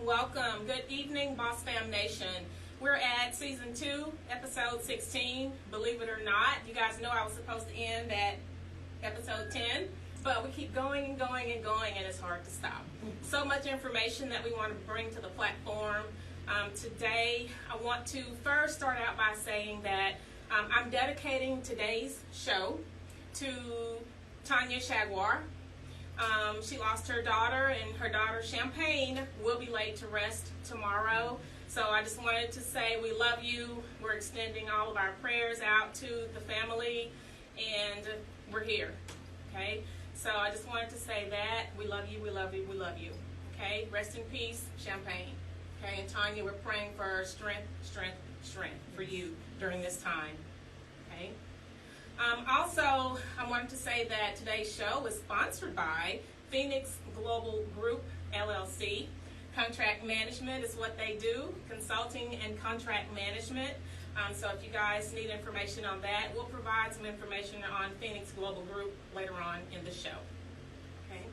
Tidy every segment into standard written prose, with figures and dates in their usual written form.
Welcome. Good evening, Boss Fam Nation. We're at Season 2, Episode 16. Believe it or not, you guys know I was supposed to end at Episode 10, but we keep going and going and going, and it's hard to stop. So much information that we want to bring to the platform. Today, I want to first start out by saying that I'm dedicating today's show to Tanya Jaguar. She lost her daughter, and her daughter Champagne will be laid to rest tomorrow. So I just wanted to say we love you. We're extending all of our prayers out to the family, and we're here. Okay? So I just wanted to say that we love you, we love you, we love you. Okay? Rest in peace, Champagne. Okay? And Tanya, we're praying for strength for you during this time. Okay? Also, I wanted to say that today's show is sponsored by Phoenix Global Group, LLC. Contract management is what they do, consulting and contract management. So if you guys need information on that, we'll provide some information on Phoenix Global Group later on in the show. Okay.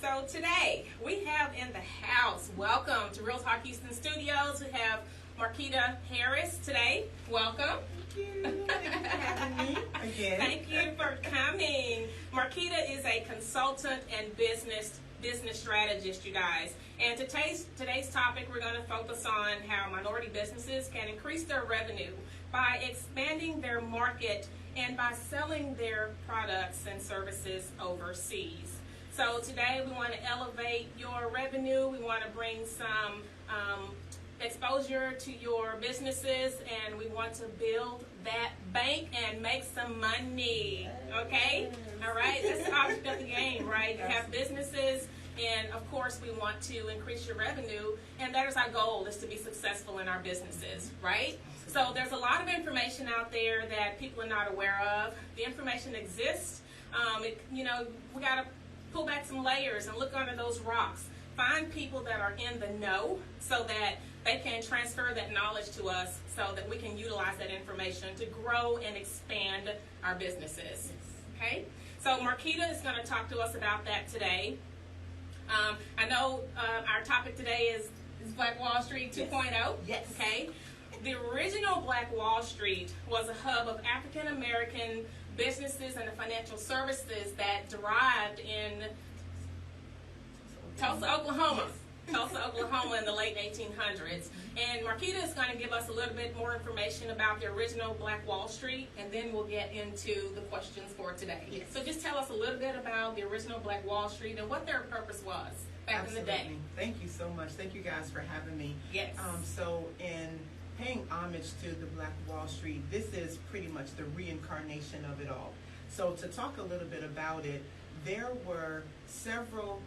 So today, we have in the house, welcome to Real Talk Houston Studios, we have Marqueta Harris today. Welcome. Thank you. Thank you for having me again. Thank you for coming. Marqueta is a consultant and business strategist, you guys. And today's topic, we're going to focus on how minority businesses can increase their revenue by expanding their market and by selling their products and services overseas. So today we want to elevate your revenue. We want to bring some exposure to your businesses, and we want to build that bank and make some money. Okay? All right? That's the object of the game, right? You have businesses, and of course we want to increase your revenue, and that is our goal, is to be successful in our businesses, right? So there's a lot of information out there that people are not aware of. The information exists. We got to pull back some layers and look under those rocks. Find people that are in the know so that they can transfer that knowledge to us so that we can utilize that information to grow and expand our businesses. Okay? So Marqueta is going to talk to us about that today. I know our topic today is Black Wall Street 2.0. Yes. Okay? The original Black Wall Street was a hub of African American businesses and financial services that derived in Tulsa, Oklahoma. Tulsa, Oklahoma in the late 1800s. And Marqueta is going to give us a little bit more information about the original Black Wall Street, and then we'll get into the questions for today. Yes. So just tell us a little bit about the original BlackAll Street and what their purpose was back in the day. Thank you so much. Thank you guys for having me. Yes. So in paying homage to the Black Wall Street, this is pretty much the reincarnation of it all. So to talk a little bit about it, there were several,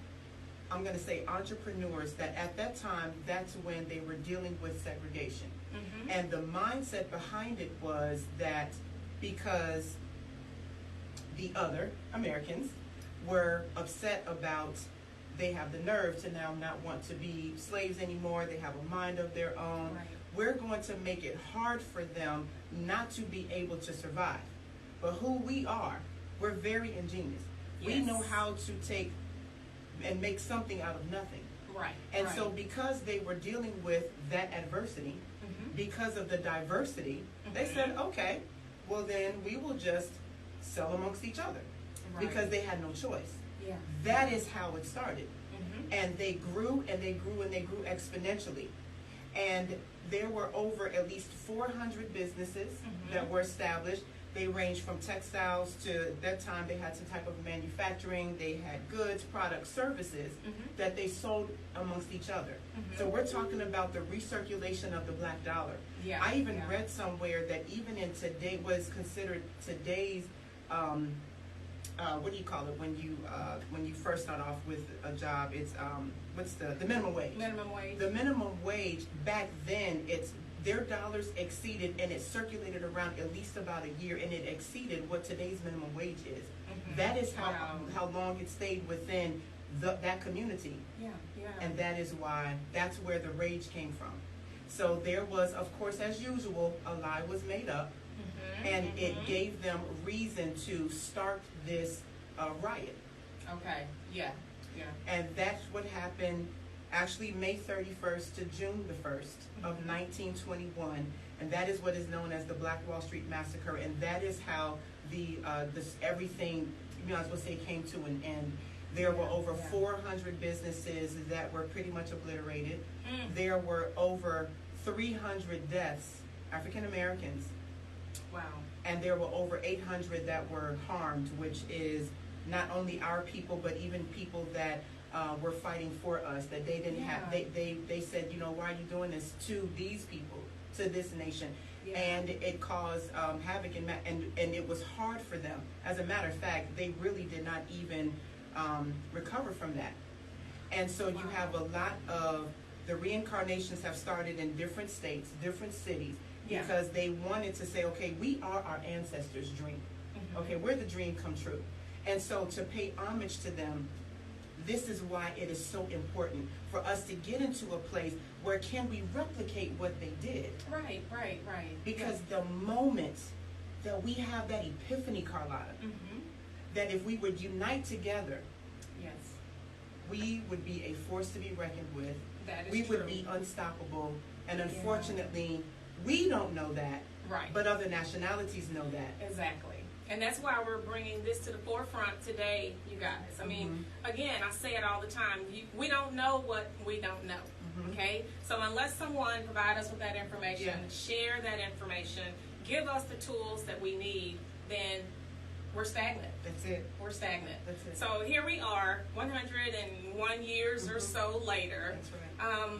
I'm going to say, entrepreneurs that at that time, that's when they were dealing with segregation. Mm-hmm. And the mindset behind it was that because the other Americans were upset about, they have the nerve to now not want to be slaves anymore, they have a mind of their own, right. We're going to make it hard for them not to be able to survive. But who we are, we're very ingenious. Yes. We know how to take and make something out of nothing. Right. And so because they were dealing with that adversity, mm-hmm. because of the diversity, mm-hmm. they said, okay, well then we will just sell amongst each other. Right. Because they had no choice. Yeah. That is how it started. Mm-hmm. And they grew and they grew and they grew exponentially. And there were over at least 400 businesses mm-hmm. that were established. They ranged from textiles to, at that time, they had some type of manufacturing. They had goods, products, services mm-hmm. that they sold amongst each other. Mm-hmm. So we're talking about the recirculation of the black dollar. Yeah. I even read somewhere that even in today was considered today's, what do you call it when you first start off with a job? It's what's the minimum wage? Minimum wage. The minimum wage back then, their dollars exceeded, and it circulated around at least about a year, and it exceeded what today's minimum wage is. Mm-hmm. That is how long it stayed within that community. Yeah, yeah. And that's where the rage came from. So there was, of course, as usual, a lie was made up, mm-hmm. and mm-hmm. it gave them reason to start this riot. Okay, yeah. Yeah. And that's what happened. happened actually May 31st to June the 1st of 1921, and that is what is known as the Black Wall Street Massacre, and that is how everything, I was going to say, came to an end. There were over 400 businesses that were pretty much obliterated. There were over 300 deaths, African Americans. Wow. And there were over 800 that were harmed, which is not only our people, but even people that were fighting for us, that they didn't have. They said, why are you doing this to these people, to this nation? And it caused havoc, and it was hard for them. As a matter of fact, they really did not even recover from that. And so you have a lot of the reincarnations have started in different states, different cities, because they wanted to say, okay, we are our ancestors' dream. Okay, we're the dream come true. And so to pay homage to them, this is why it is so important for us to get into a place where can we replicate what they did. Right. Because the moment that we have that epiphany, Carlotta, that if we would unite together, we would be a force to be reckoned with. We would be unstoppable. And unfortunately, we don't know that. Right. But other nationalities know that. Exactly. And that's why we're bringing this to the forefront today, you guys. I mean, again, I say it all the time. We don't know what we don't know. Okay? So unless someone provides us with that information, share that information, give us the tools that we need, then we're stagnant. That's it. We're stagnant. That's it. So here we are, 101 years or so later. That's right.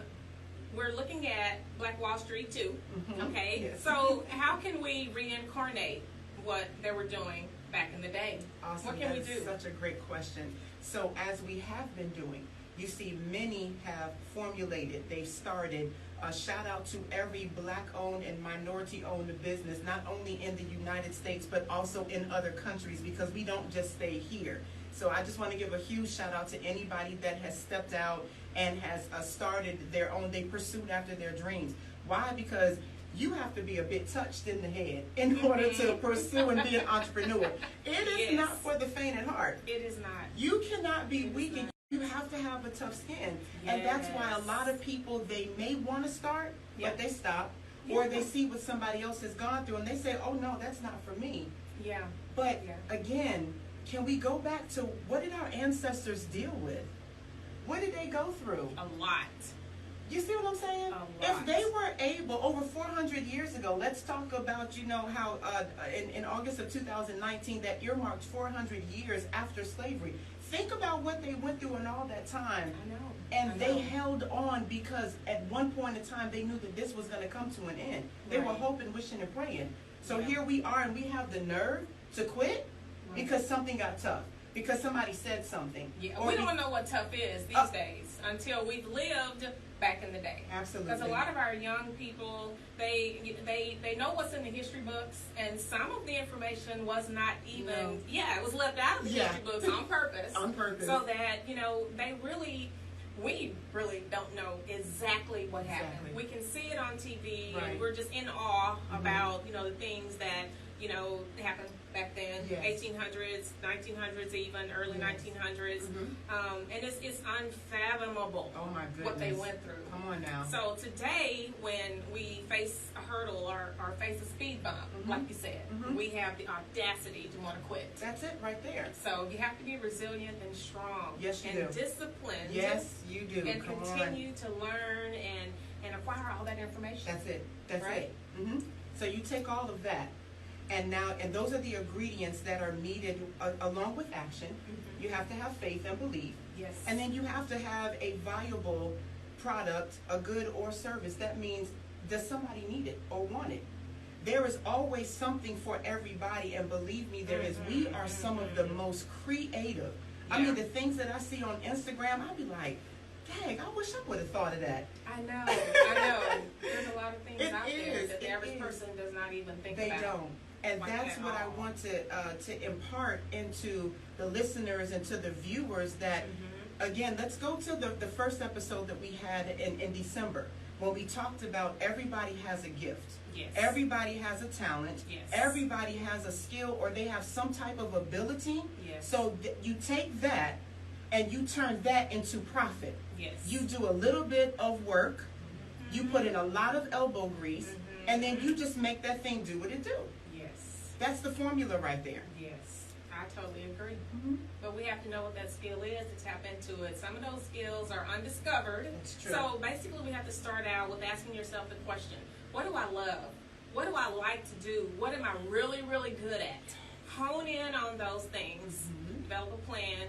We're looking at Black Wall Street too. Okay? Yes. So how can we reincarnate what they were doing back in the day? Awesome. What can we do? Such a great question. So as we have been doing, you see many have formulated, they've started. Shout out to every Black-owned and minority-owned business, not only in the United States, but also in other countries, because we don't just stay here. So I just want to give a huge shout out to anybody that has stepped out and has started their own, they pursued after their dreams. Why? Because you have to be a bit touched in the head in order to pursue and be an entrepreneur. It is not for the faint at heart. It is not. You cannot be weak, and you have to have a tough skin. And that's why a lot of people, they may want to start, but they stop. Or they see what somebody else has gone through and they say, oh no, that's not for me. But again, can we go back to what did our ancestors deal with? What did they go through? A lot. You see what I'm saying? If they were able, over 400 years ago, let's talk about, how in August of 2019, that earmarked 400 years after slavery. Think about what they went through in all that time. I know. And they held on because at one point in time, they knew that this was going to come to an end. They were hoping, wishing, and praying. So here we are, and we have the nerve to quit because something got tough. Because somebody said something. We don't know what tough is these days until we've lived back in the day. Absolutely. Because a lot of our young people, they know what's in the history books, and some of the information was not even, it was left out of the history books on purpose. On purpose. So that, we really don't know exactly what happened. We can see it on TV, and we're just in awe about, the things that, happened back then, 1800s, 1900s, even early 1900s, and it's unfathomable what they went through. Come on now. So today, when we face a hurdle or face a speed bump, like you said, we have the audacity to want to quit. That's it right there. So you have to be resilient and strong. Yes, you and do. Disciplined. Yes, you do. And continue to learn and acquire all that information. That's it. That's it. So you take all of that. And those are the ingredients that are needed along with action. You have to have faith and belief. Yes. And then you have to have a viable product, a good or service. That means, does somebody need it or want it? There is always something for everybody, and believe me, there is. We are some of the most creative. I mean, the things that I see on Instagram, I'd be like, dang, I wish I would have thought of that. I know. There's a lot of things out there that the average person does not even think about. They don't. And that's what I want to impart into the listeners and to the viewers that, again, let's go to the first episode that we had in December when we talked about everybody has a gift. Yes. Everybody has a talent. Yes. Everybody has a skill or they have some type of ability. Yes. So you take that, and you turn that into profit. Yes. You do a little bit of work, you put in a lot of elbow grease, and then you just make that thing do what it do. Yes. That's the formula right there. Yes. I totally agree. But we have to know what that skill is to tap into it. Some of those skills are undiscovered. That's true. So basically we have to start out with asking yourself the question, what do I love? What do I like to do? What am I really, really good at? Hone in on those things. Develop a plan.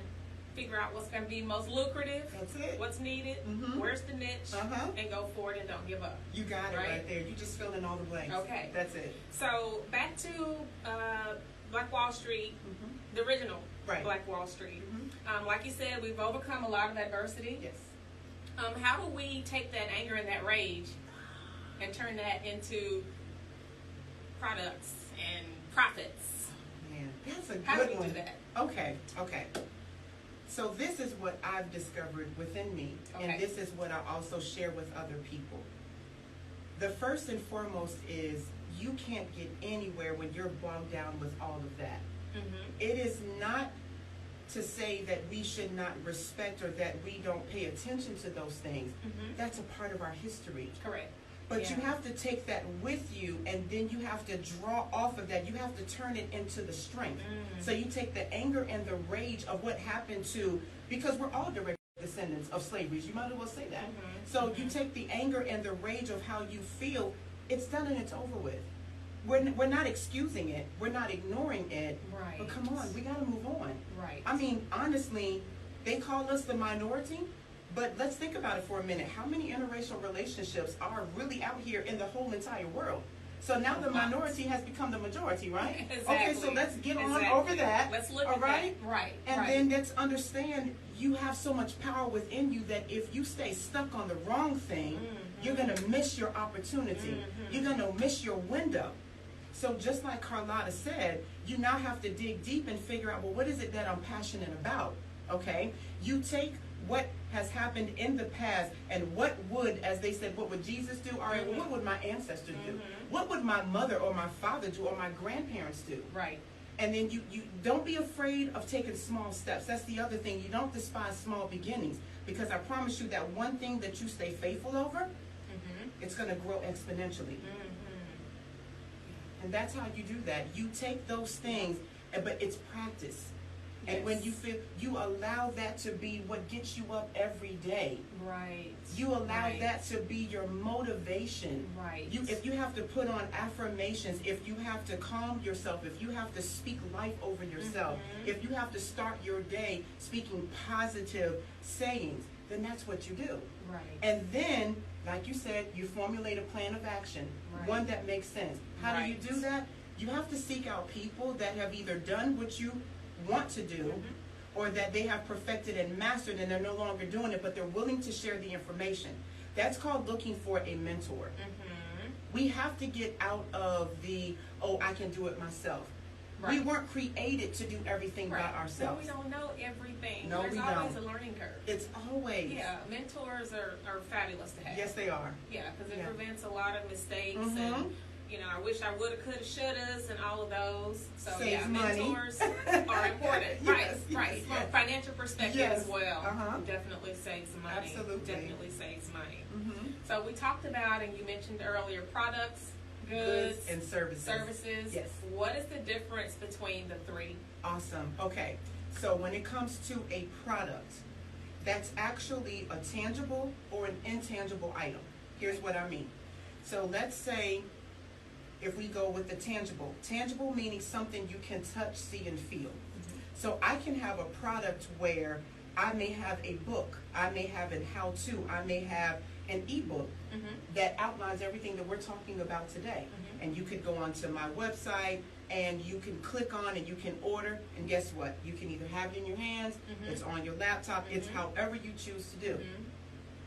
Figure out what's going to be most lucrative. That's it. What's needed. Where's the niche. And go for it and don't give up. You got it right there. You just fill in all the blanks. Okay. That's it. So back to Black Wall Street, the original Black Wall Street. Like you said, we've overcome a lot of adversity. Yes. How do we take that anger and that rage and turn that into products and profits? Man, that's a good one. How do we do that? Okay. So this is what I've discovered within me, and this is what I also share with other people. The first and foremost is you can't get anywhere when you're bogged down with all of that. It is not to say that we should not respect or that we don't pay attention to those things. That's a part of our history. Correct. But you have to take that with you, and then you have to draw off of that. You have to turn it into the strength. So you take the anger and the rage of what happened to, because we're all direct descendants of slavery. You might as well say that. So you take the anger and the rage of how you feel. It's done and it's over with. We're not excusing it. We're not ignoring it. Right. But come on, we got to move on. Right. I mean, honestly, they call us the minority. But let's think about it for a minute. How many interracial relationships are really out here in the whole entire world? So now the minority has become the majority, right? Exactly. Okay, so let's get on over that. Let's look at that. Right. And then let's understand you have so much power within you that if you stay stuck on the wrong thing, you're going to miss your opportunity. You're going to miss your window. So just like Carlotta said, you now have to dig deep and figure out, well, what is it that I'm passionate about? Okay? You take what has happened in the past and what would, as they said, what would Jesus do? All right, well, what would my ancestors do? What would my mother or my father do or my grandparents do? Right. And then you don't be afraid of taking small steps. That's the other thing. You don't despise small beginnings, because I promise you that one thing that you stay faithful over, it's going to grow exponentially. And that's how you do that. You take those things, but it's practice. And when you feel, you allow that to be what gets you up every day. Right. You allow that to be your motivation. Right. If you have to put on affirmations, if you have to calm yourself, if you have to speak life over yourself, if you have to start your day speaking positive sayings, then that's what you do. Right. And then, like you said, you formulate a plan of action, one that makes sense. How do you do that? You have to seek out people that have either done what you want to do, or that they have perfected and mastered and they're no longer doing it, but they're willing to share the information. That's called looking for a mentor. We have to get out of the, oh, I can do it myself. We weren't created to do everything by ourselves. No, we don't know everything. No, There's we always don't. a learning curve. It's always. Yeah, mentors are fabulous to have. Yes, they are. Yeah, because it prevents a lot of mistakes and, you know, I wish I woulda, coulda, shouldas, and all of those. So Saves money. mentors are important. Right. From a financial perspective as well. Definitely saves money. Absolutely. Definitely saves money. So we talked about, and you mentioned earlier, products, goods and services. Yes. What is the difference between the three? Awesome. Okay. So when it comes to a product, that's actually a tangible or an intangible item. Here's what I mean. So let's say, if we go with the tangible meaning something you can touch, see, and feel. So I can have a product where I may have a book, I may have a how-to, I may have an ebook that outlines everything that we're talking about today. And you could go onto my website and you can click on and you can order, and guess what? You can either have it in your hands, it's on your laptop, it's however you choose to do.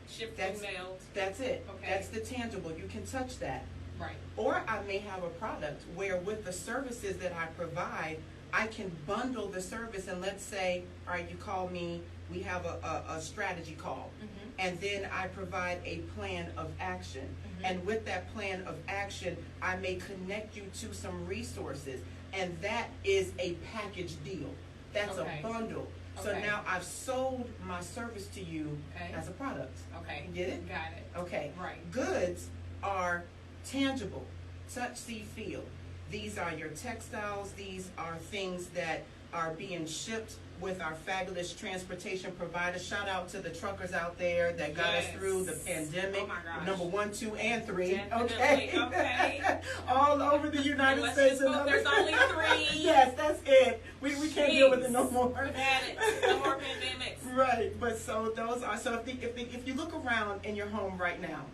Shipped and mailed. That's it. Okay. That's the tangible. You can touch that. Right. Or I may have a product where with the services that I provide, I can bundle the service, and let's say, all right, you call me, we have a strategy call, and then I provide a plan of action. And with that plan of action, I may connect you to some resources, and that is a package deal. That's a bundle. So Okay. now I've sold my service to you Okay. as a product. Okay. Get it? Got it. Okay. Right. Goods are tangible, touch, see, feel. These are your textiles. These are things that are being shipped with our fabulous transportation providers. Shout out to the truckers out there that got us Yes. through the pandemic. Oh my gosh. Number 1, 2, and 3. Definitely. Okay. Okay. All over the United Let's States. just and hope other- there's only 3. Yes, that's it. We can't deal with it no more. We've had it. No more pandemics. Right, but so those are, so if you look around in your home right now,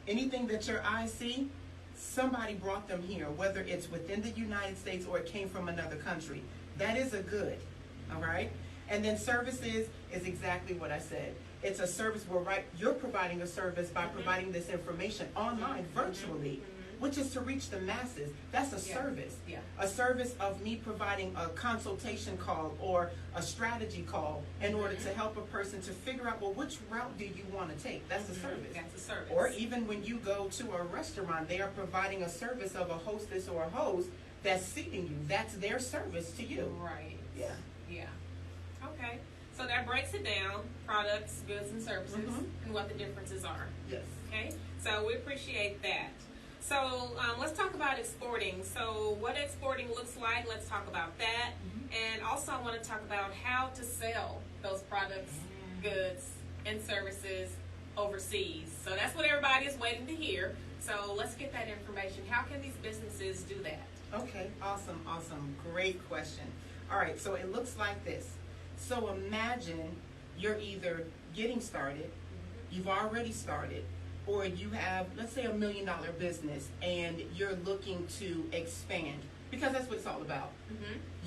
anything that your eyes see, somebody brought them here, whether it's within the United States or it came from another country. That is a good, all right? And then services is exactly what I said. It's a service where, right, you're providing a service by providing this information online, virtually, which is to reach the masses. That's a Yeah. service. Yeah. A service of me providing a consultation call or a strategy call in order to help a person to figure out, well, which route do you want to take? That's a service. That's a service. Or even when you go to a restaurant, they are providing a service of a hostess or a host that's seating you. That's their service to you. Right. Yeah. Yeah. Okay. So that breaks it down: products, goods, and services, and what the differences are. Yes. Okay. So we appreciate that. So let's talk about exporting. So what exporting looks like, let's talk about that. And also I want to talk about how to sell those products, goods, and services overseas. So that's what everybody is waiting to hear. So let's get that information. How can these businesses do that? Okay, awesome. Great question. All right, so it looks like this. So imagine you're either getting started, you've already started, or you have, let's say, $1 million business and you're looking to expand, because that's what it's all about.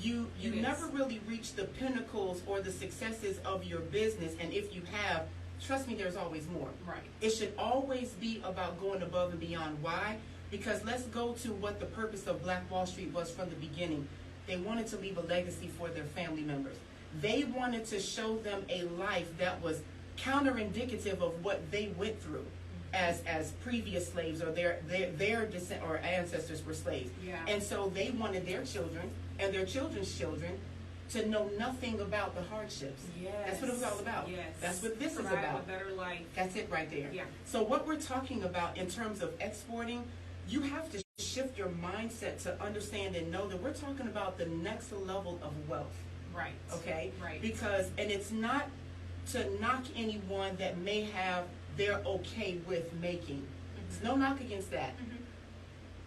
You It is. never really reach the pinnacles or the successes of your business, and if you have, trust me, there's always more. Right. It should always be about going above and beyond. Why? Because let's go to what the purpose of Black Wall Street was from the beginning. They wanted to leave a legacy for their family members. They wanted to show them a life that was counterindicative of what they went through as previous slaves, or their descent or ancestors were slaves. Yeah. And so they wanted their children and their children's children to know nothing about the hardships. Yes. That's what it was all about. Yes. That's what this Provide is about. a better life. That's it right there. Yeah. So what we're talking about in terms of exporting, you have to shift your mindset to understand and know that we're talking about the next level of wealth. Right. Okay? Right. Because, and it's not to knock anyone that may have they're okay with making. There's no knock against that.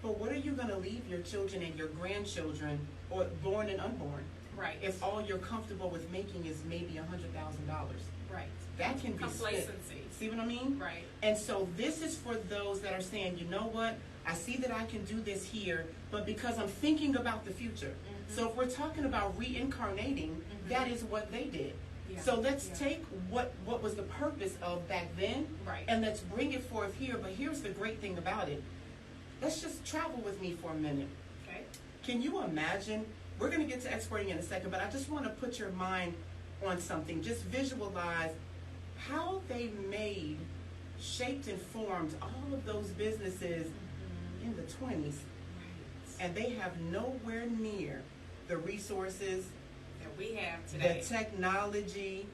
But what are you going to leave your children and your grandchildren, or born and unborn, Right. if all you're comfortable with making is maybe $100,000? Right. That can be spent. Complacency. See what I mean? Right. And so this is for those that are saying, you know what, I see that I can do this here, but because I'm thinking about the future. So if we're talking about reincarnating, that is what they did. Yeah. So let's Yeah. take what was the purpose of back then, Right. and let's bring it forth here. But here's the great thing about it. Let's just travel with me for a minute. Okay. Can you imagine? We're going to get to exporting in a second, but I just want to put your mind on something. Just visualize how they made, shaped, and formed all of those businesses in the 20s, and they have nowhere near the resources, That we have today. the technology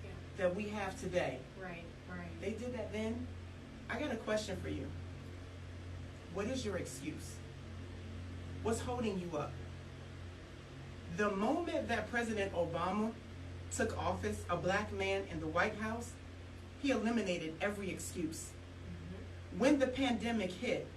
Yeah. that we have today. Right. Right. They did that then. I got a question for you. What is your excuse? What's holding you up? The moment that President Obama took office, a black man in the White House, he eliminated every excuse. When the pandemic hit,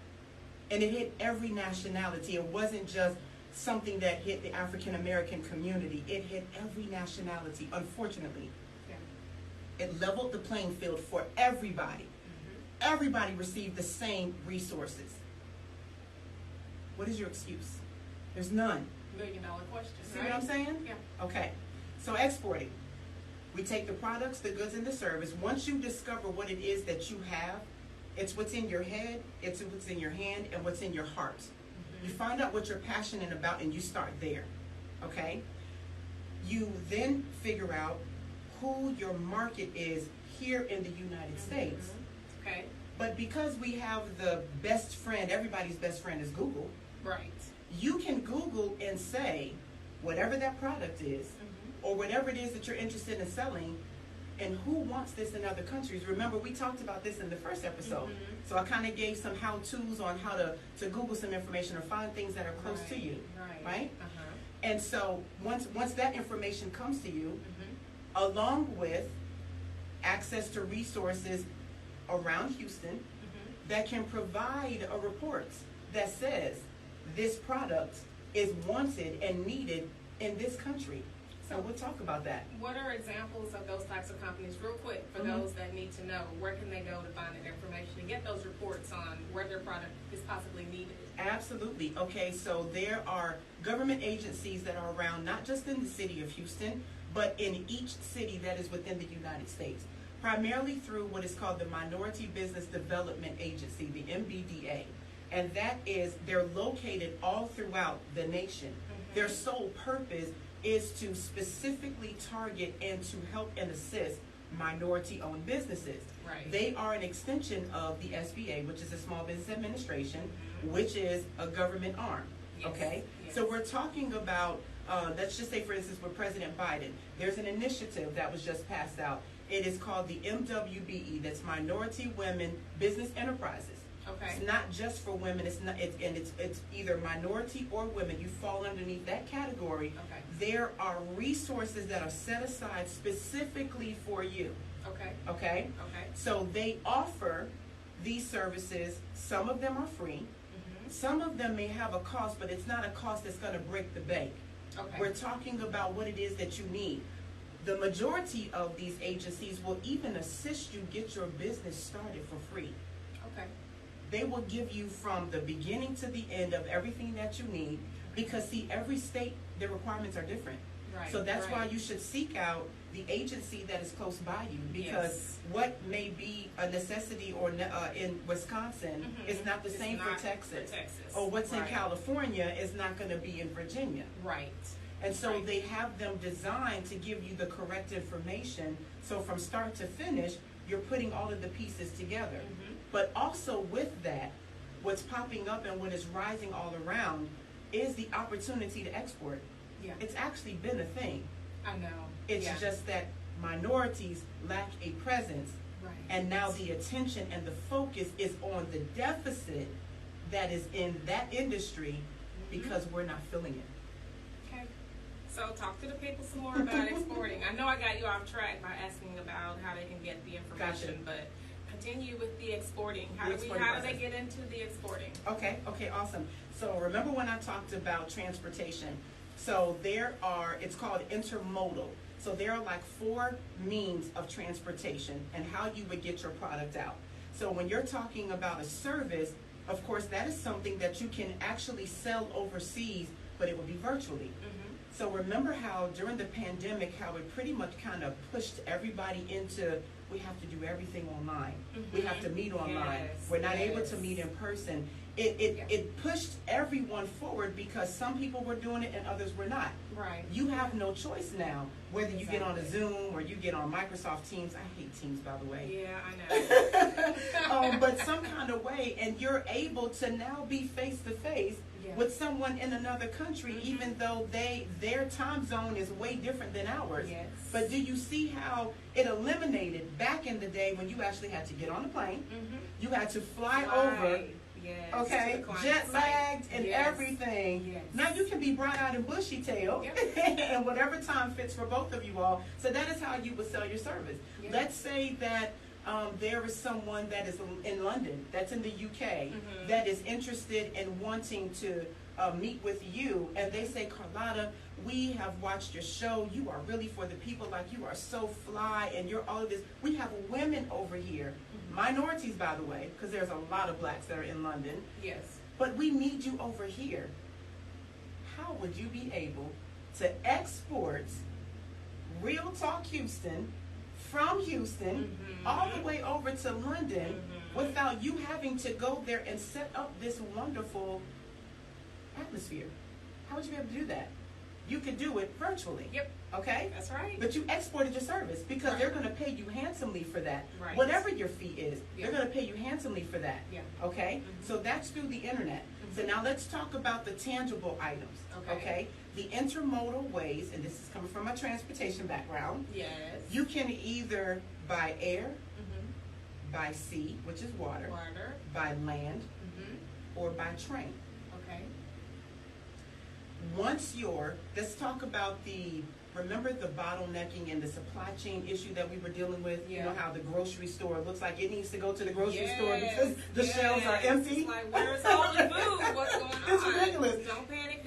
and it hit every nationality, it wasn't just something that hit the African American community, it hit every nationality, unfortunately. Yeah. It leveled the playing field for everybody. Everybody received the same resources. What is your excuse? There's none. $1 million question. See right? what I'm saying? Yeah. Okay. So exporting. We take the products, the goods, and the service. Once you discover what it is that you have, it's what's in your head, it's what's in your hand, and what's in your heart. You find out what you're passionate about, and you start there. Okay? You then figure out who your market is here in the United States. Okay. But because we have the best friend, everybody's best friend is Google, Right. you can Google and say whatever that product is, or whatever it is that you're interested in selling. And who wants this in other countries? Remember, we talked about this in the first episode. So I kind of gave some how-tos on how to Google some information or find things that are close to you, right? And so once that information comes to you, along with access to resources around Houston that can provide a report that says this product is wanted and needed in this country. So we'll talk about that. What are examples of those types of companies, real quick, for those that need to know? Where can they go to find that information and get those reports on where their product is possibly needed? Absolutely. Okay, so there are government agencies that are around, not just in the city of Houston, but in each city that is within the United States, primarily through what is called the Minority Business Development Agency, the MBDA. And that is, they're located all throughout the nation. Their sole purpose is to specifically target and to help and assist minority-owned businesses. They are an extension of the SBA, which is the Small Business Administration, which is a government arm. Okay? So we're talking about, let's just say, for instance, with President Biden, there's an initiative that was just passed out. It is called the MWBE, that's Minority Women Business Enterprises. It's not just for women. It's either minority or women. You fall underneath that category. There are resources that are set aside specifically for you. Okay. So they offer these services. Some of them are free. Some of them may have a cost, but it's not a cost that's going to break the bank. We're talking about what it is that you need. The majority of these agencies will even assist you get your business started for free. They will give you from the beginning to the end of everything that you need, because see, every state, the requirements are different. So that's why you should seek out the agency that is close by you, because what may be a necessity or in Wisconsin is not the same for Texas. Or what's in California is not going to be in Virginia. And so they have them designed to give you the correct information. So from start to finish, you're putting all of the pieces together. But also with that, what's popping up and what is rising all around is the opportunity to export. It's actually been a thing. I know. It's just that minorities lack a presence. And now the attention and the focus is on the deficit that is in that industry because we're not filling it. So talk to the people some more about exporting. I know I got you off track by asking about how they can get the information, but continue with the exporting. How do they get into the exporting? Okay, awesome. So remember when I talked about transportation? So it's called intermodal. So there are like 4 means of transportation and how you would get your product out. So when you're talking about a service, of course, that is something that you can actually sell overseas, but it will be virtually. So remember how during the pandemic, how it pretty much kind of pushed everybody into, we have to do everything online. We have to meet online. We're not able to meet in person. It pushed everyone forward because some people were doing it and others were not. You have no choice now, whether you get on a Zoom or you get on Microsoft Teams. I hate Teams, by the way. I know. But some kind of way, and you're able to now be face to face with someone in another country, even though their time zone is way different than ours. But do you see how it eliminated back in the day when you actually had to get on a plane, you had to fly over, jet lagged and everything. Now you can be bright-eyed and bushy-tailed, and whatever time fits for both of you all. So that is how you would sell your service. Let's say that there is someone that is in London, that's in the UK, that is interested in wanting to meet with you, and they say, Carlotta, we have watched your show. You are really for the people. Like, you are so fly, and you're all of this. We have women over here, minorities, by the way, because there's a lot of blacks that are in London. But we need you over here. How would you be able to export Real Talk Houston from Houston all the way over to London without you having to go there and set up this wonderful atmosphere? How would you be able to do that? You could do it virtually. Okay? That's right. But you exported your service because they're going to pay you handsomely for that. Whatever your fee is, they're going to pay you handsomely for that. Okay? So that's through the internet. So now let's talk about the tangible items. Okay? the intermodal ways, and this is coming from my transportation background, Yes. you can either by air, Mm-hmm. by sea, which is water, Water. by land, Mm-hmm. or by train. Okay. Let's talk about remember the bottlenecking and the supply chain issue that we were dealing with? Yeah. You know how the grocery store looks like it needs to go to the grocery Yes, store because the shelves are empty? It's like, where's all the food? What's going on? It's ridiculous. Don't panic,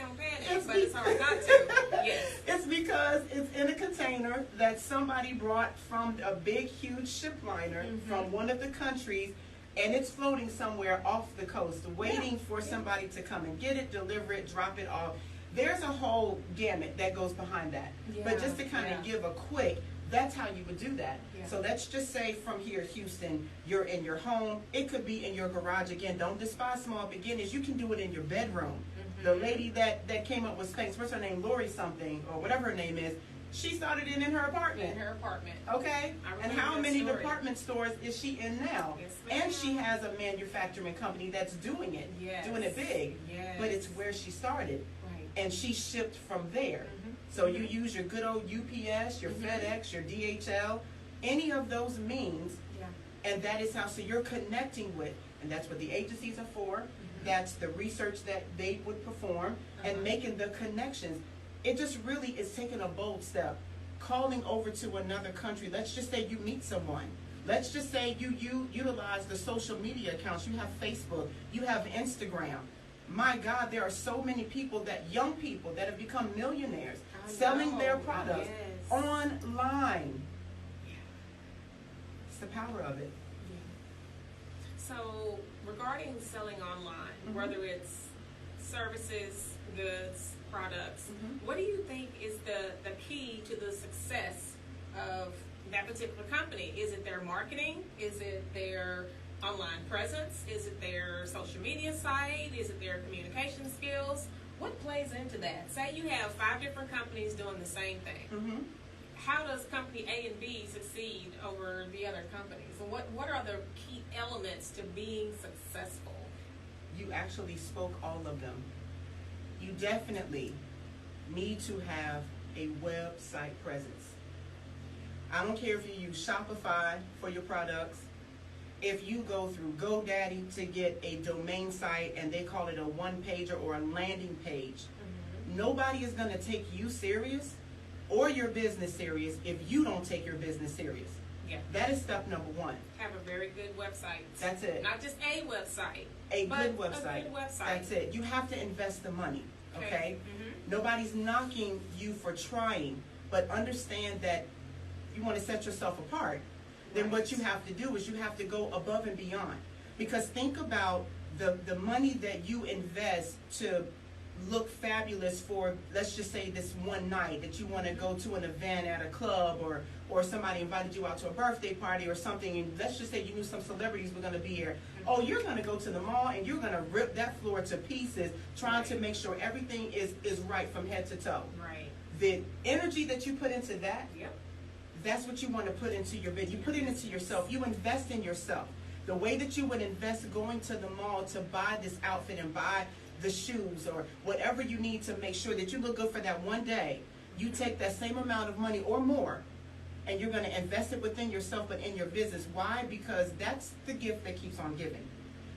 It's but be- it's hard not to. Yes. It's because it's in a container that somebody brought from a big, huge ship liner from one of the countries, and it's floating somewhere off the coast, waiting for somebody to come and get it, deliver it, drop it off. There's a whole gamut that goes behind that. But just to kind of give a quick, that's how you would do that. Yeah. So let's just say from here, Houston, you're in your home. It could be in your garage. Again, don't despise small beginnings. You can do it in your bedroom. The lady that came up with Spanx, what's her name? Lori something, or whatever her name is, she started it in her apartment. In her apartment. Okay? I And remember how that many story. department stores is she in now? Yes, And ma'am. she has a manufacturing company that's doing it, Yes. doing it big. Yes. But it's where she started. Right. And she shipped from there. So you use your good old UPS, your FedEx, your DHL, any of those means, Yeah. and that is how, so you're connecting with, and that's what the agencies are for. That's the research that they would perform and making the connections. It just really is taking a bold step, calling over to another country. Let's just say you meet someone. Let's just say you utilize the social media accounts. You have Facebook, you have Instagram. My God, there are so many people, young people that have become millionaires selling their products online. It's the power of it. So, regarding selling online, whether it's services, goods, products, what do you think is the key to the success of that particular company? Is it their marketing? Is it their online presence? Is it their social media site? Is it their communication skills? What plays into that? Say you have 5 different companies doing the same thing. How does company A and B succeed over the other companies? And what are the key elements to being successful? You actually spoke all of them. You definitely need to have a website presence. I don't care if you use Shopify for your products. If you go through GoDaddy to get a domain site and they call it a one-pager or a landing page, nobody is going to take you serious or your business serious if you don't take your business serious. Yeah. That is step number 1. Have a very good website. That's it. Not just a website. A but good website. A good website. That's it. You have to invest the money, okay? Nobody's knocking you for trying, but understand that you want to set yourself apart. Then what you have to do is you have to go above and beyond. Because think about the money that you invest to look fabulous for, let's just say, this one night that you want to go to an event at a club, or somebody invited you out to a birthday party or something, and let's just say you knew some celebrities were going to be here. Oh, you're going to go to the mall and you're going to rip that floor to pieces trying to make sure everything is right from head to toe. Right. The energy that you put into that, Yep. that's what you want to put into your bid. You put it into yourself. You invest in yourself. The way that you would invest going to the mall to buy this outfit and buy the shoes or whatever you need to make sure that you look good for that one day, you take that same amount of money or more and you're going to invest it within yourself but in your business. Why? Because that's the gift that keeps on giving.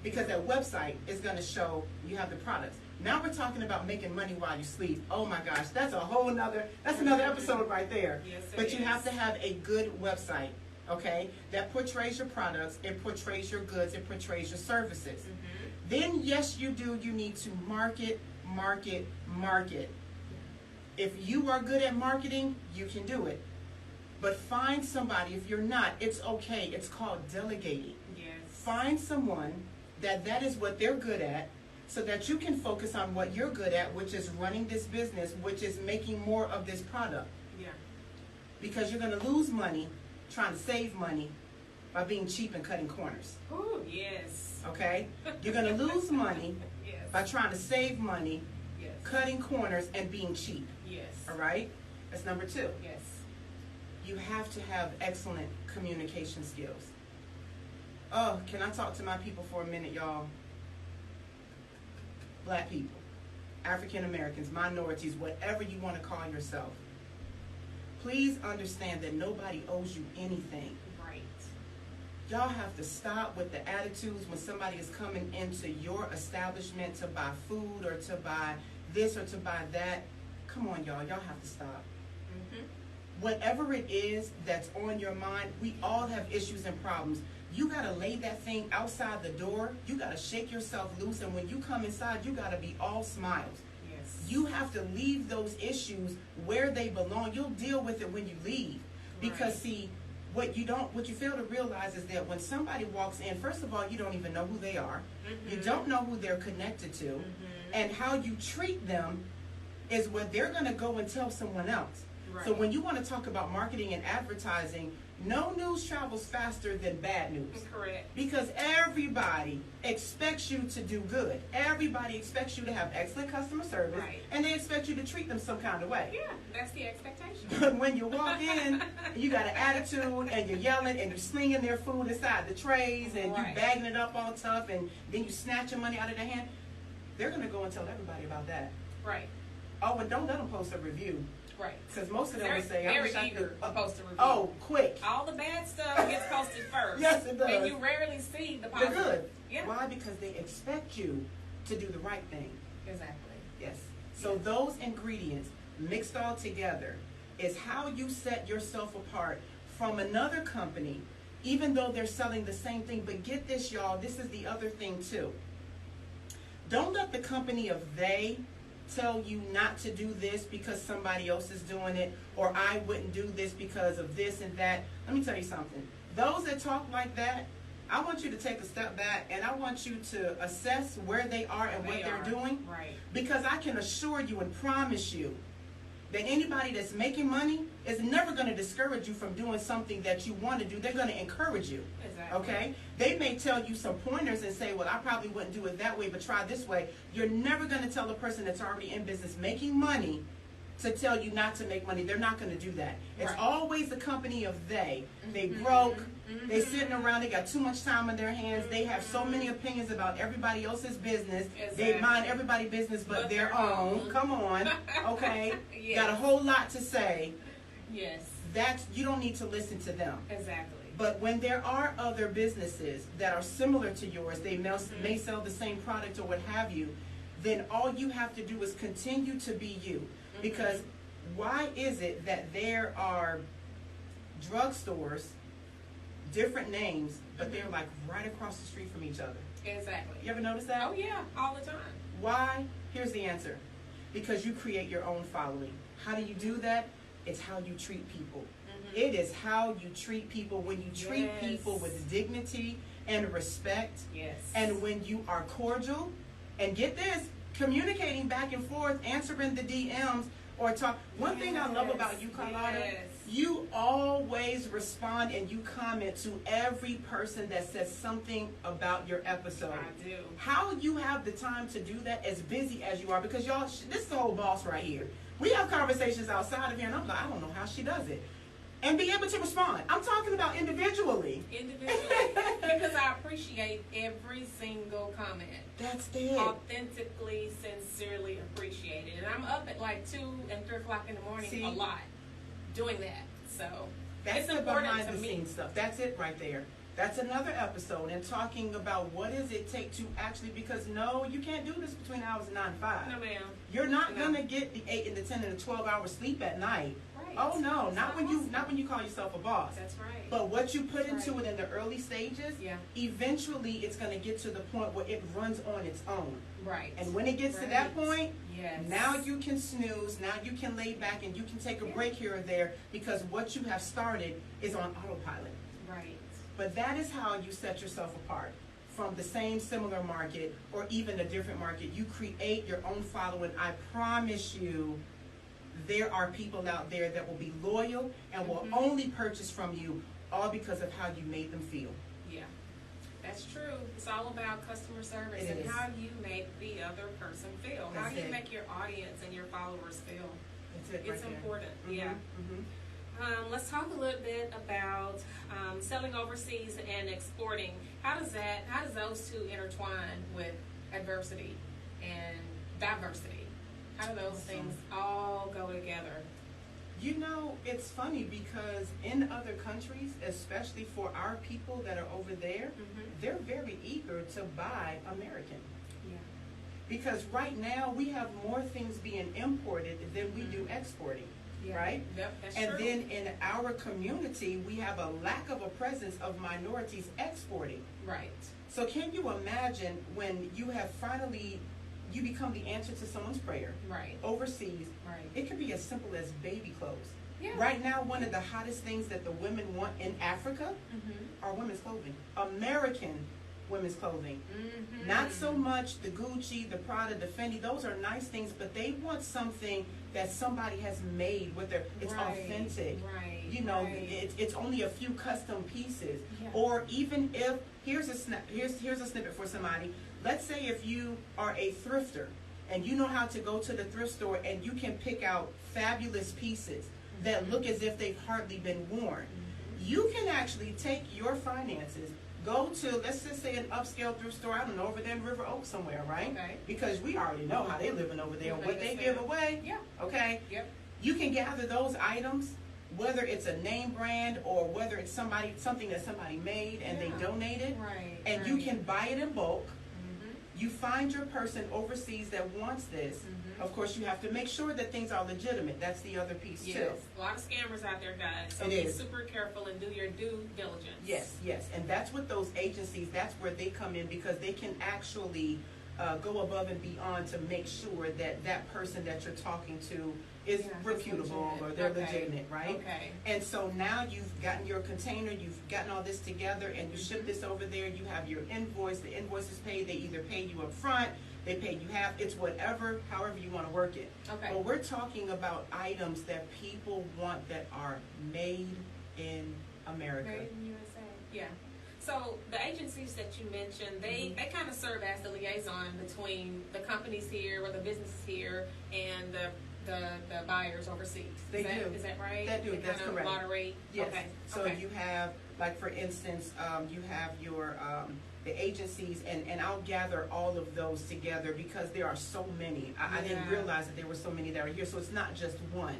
Because that website is going to show you have the products. Now we're talking about making money while you sleep. Oh my gosh, that's another episode right there. Yes, it But you is. have to have a good website, okay, that portrays your products, it portrays your goods, it portrays your services. Then yes, you need to market. If you are good at marketing, you can do it. But find somebody. If you're not, it's okay. It's called delegating. Yes. Find someone that is what they're good at, so that you can focus on what you're good at, which is running this business, which is making more of this product. Yeah. Because you're going to lose money trying to save money by being cheap and cutting corners. Oh, yes. Okay? You're going to lose money Yes. by trying to save money, Yes. cutting corners, and being cheap. Yes. All right? That's number 2. Yes. You have to have excellent communication skills. Oh, can I talk to my people for a minute, y'all? Black people. African Americans, minorities, whatever you want to call yourself, please understand that nobody owes you anything. Right. Y'all have to stop with the attitudes when somebody is coming into your establishment to buy food or to buy this or to buy that. Come on, y'all. Y'all have to stop. Mm-hmm. Whatever it is that's on your mind, we all have issues and problems. You got to lay that thing outside the door. You got to shake yourself loose. And when you come inside, you got to be all smiles. Yes. You have to leave those issues where they belong. You'll deal with it when you leave. Because, Right. see, what you fail to realize is that when somebody walks in, first of all, you don't even know who they are. Mm-hmm. You don't know who they're connected to. Mm-hmm. And how you treat them is what they're going to go and tell someone else. Right. So when you want to talk about marketing and advertising, no news travels faster than bad news. Correct. Because everybody expects you to do good. Everybody expects you to have excellent customer service. Right. And they expect you to treat them some kind of way. Yeah, that's the expectation. But when you walk in, you got an attitude and you're yelling and you're slinging their food inside the trays and Right. you bagging it up all tough and then you snatch your money out of their hand, they're going to go and tell everybody about that. Right. Oh, and don't let them post a review. Right. Because most of them They're will say, I very wish I eager could. to post a review. Oh, quick. All the bad stuff gets posted first. Yes, it does. And you rarely see the They're positive. good. Yeah. Why? Because they expect you to do the right thing. Exactly. Yes. So those ingredients mixed all together is how you set yourself apart from another company, even though they're selling the same thing. But get this, y'all, this is the other thing too. Don't let the company of they tell you not to do this because somebody else is doing it, or I wouldn't do this because of this and that. Let me tell you something. Those that talk like that, I want you to take a step back and I want you to assess where they are and what they're doing. Right. Because I can assure you and promise you that anybody that's making money is never going to discourage you from doing something that you want to do. They're going to encourage you. Exactly. Okay? They may tell you some pointers and say, well, I probably wouldn't do it that way, but try this way. You're never going to tell a person that's already in business making money to tell you not to make money. They're not going to do that. It's Right. always the company of they. They Mhm. broke. Mhm. They sitting around. They got too much time on their hands. They have so many opinions about everybody else's business. They Exactly. mind everybody's business but their own. Come on. Okay? Yes. Got a whole lot to say. Yes. You don't need to listen to them. Exactly. But when there are other businesses that are similar to yours, they may sell the same product or what have you, then all you have to do is continue to be you. Because why is it that there are drugstores, different names, but they're like right across the street from each other? Exactly. You ever notice that? Oh yeah, all the time. Why? Here's the answer. Because you create your own following. How do you do that? It's how you treat people. It is how you treat people. When you treat Yes. people with dignity and respect, Yes. and when you are cordial, and get this, communicating back and forth, answering the DMs, or talk. One thing I love about you, Carlotta, Yes. you always respond and you comment to every person that says something about your episode. I do. How you have the time to do that as busy as you are, because y'all, this is the whole boss right here. We have conversations outside of here, and I'm like, I don't know how she does it. And be able to respond. I'm talking about individually. Individually. Because I appreciate every single comment. That's it. Authentically, sincerely appreciated. And I'm up at like 2 and 3 o'clock in the morning See? a lot doing that. So That's it's the important behind to the me. scenes stuff. That's it right there. That's another episode, and talking about what does it take to actually, because no, you can't do this between hours of 9 to 5. No, ma'am. You're not No. gonna get the 8 and the 10 and the 12 hours sleep at night. Right. Oh no, It's not when possible. you call yourself a boss. That's right. But what you put That's into right. it in the early stages, Yeah. eventually it's gonna get to the point where it runs on its own. Right. And when it gets to that Right. point, Yes. now you can snooze, now you can lay back and you can take a Yeah. break here or there, because what you have started is on autopilot. Right. But that is how you set yourself apart from the same similar market or even a different market. You create your own following. I promise you, there are people out there that will be loyal and will only purchase from you all because of how you made them feel. Yeah. That's true. It's all about customer service It and is. how you make the other person feel. How That's do you it. make your audience and your followers feel? That's it right It's there. important. Mhm, Yeah. mhm. Let's talk a little bit about selling overseas and exporting. How does those two intertwine with adversity and diversity? How do those things all go together? You know, it's funny because in other countries, especially for our people that are over there, they're very eager to buy American. Yeah. Because right now we have more things being imported than we do exporting, right? Yep, that's and true. then in our community, we have a lack of a presence of minorities exporting. Right. So can you imagine when you have finally, you become the answer to someone's prayer Right. overseas? Right. It could be as simple as baby clothes. Yeah. Right now, one of the hottest things that the women want in Africa are women's clothing. American women's clothing. Not so much the Gucci, the Prada, the Fendi. Those are nice things, but they want something that somebody has made with their, it's authentic. Right. You know, Right. it's only a few custom pieces. Yeah. Or even if, here's a snippet for somebody. Let's say if you are a thrifter and you know how to go to the thrift store and you can pick out fabulous pieces that look as if they've hardly been worn. You can actually take your finances, go to, let's just say, an upscale thrift store, I don't know, over there in River Oaks somewhere, right? Okay. Because we already know how they're living over there and what they give away. Yeah. Okay? Yep. You can gather those items, whether it's a name brand or whether it's something that somebody made and they donated, Right. and you can buy it in bulk. You find your person overseas that wants this. Of course, you have to make sure that things are legitimate. That's the other piece too. Yes. A lot of scammers out there, guys. So It be is. super careful and do your due diligence. Yes, yes, and that's what those agencies, that's where they come in, because they can actually go above and beyond to make sure that that person that you're talking to is reputable or they're legitimate, right? Okay. And so now you've gotten your container, you've gotten all this together, and you ship this over there. You have your invoice. The invoice is paid. They either pay you up front, they pay you half. It's whatever, however you want to work it. Okay. But we're talking about items that people want that are made in America. Made in USA. Yeah. So the agencies that you mentioned, they kind of serve as the liaison between the companies here or the businesses here and the buyers overseas. They do. Is that right? They do. That's kind of correct. Moderate. Yes. Okay. So okay. you have, like for instance, you have your the agencies, and I'll gather all of those together because there are so many. I didn't realize that there were so many that are here. So it's not just one.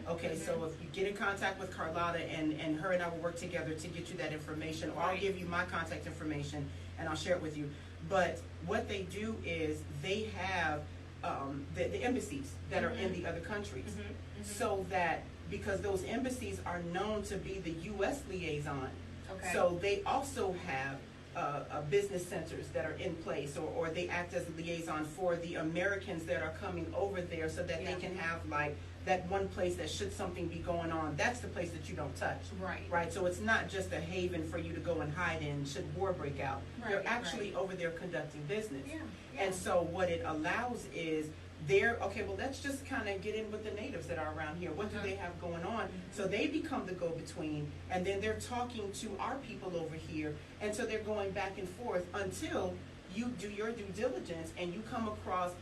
Okay, so if you get in contact with Carlotta and her and I will work together to get you that information, or I'll give you my contact information and I'll share it with you. But what they do is they have the embassies that are in the other countries, so that because those embassies are known to be the U.S. liaison, so they also have business centers that are in place, or they act as a liaison for the Americans that are coming over there, so that they can have like that one place that should something be going on, that's the place that you don't touch. Right. So it's not just a haven for you to go and hide in should war break out. They're actually over there conducting business. And so what it allows is well, let's just kind of get in with the natives that are around here. What do they have going on? So they become the go-between, and then they're talking to our people over here, and so they're going back and forth until you do your due diligence and you come across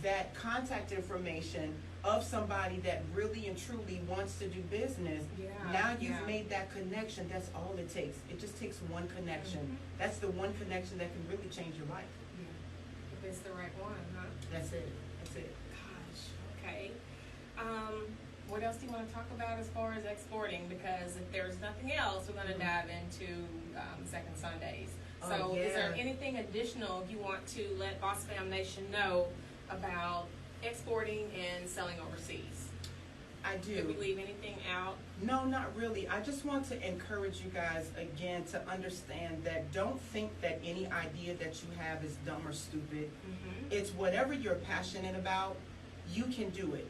that contact information of somebody that really and truly wants to do business. Now you've made that connection. That's all it takes. It just takes one connection. That's the one connection that can really change your life. If it's the right one, huh? That's it. That's it. Gosh, okay. What else do you want to talk about as far as exporting? Because if there's nothing else, we're going to dive into Second Sundays. So is there anything additional you want to let Boss Fam Nation know about exporting and selling overseas? I do. Did we leave anything out? No, not really. I just want to encourage you guys again to understand that don't think that any idea that you have is dumb or stupid. It's whatever you're passionate about, you can do it.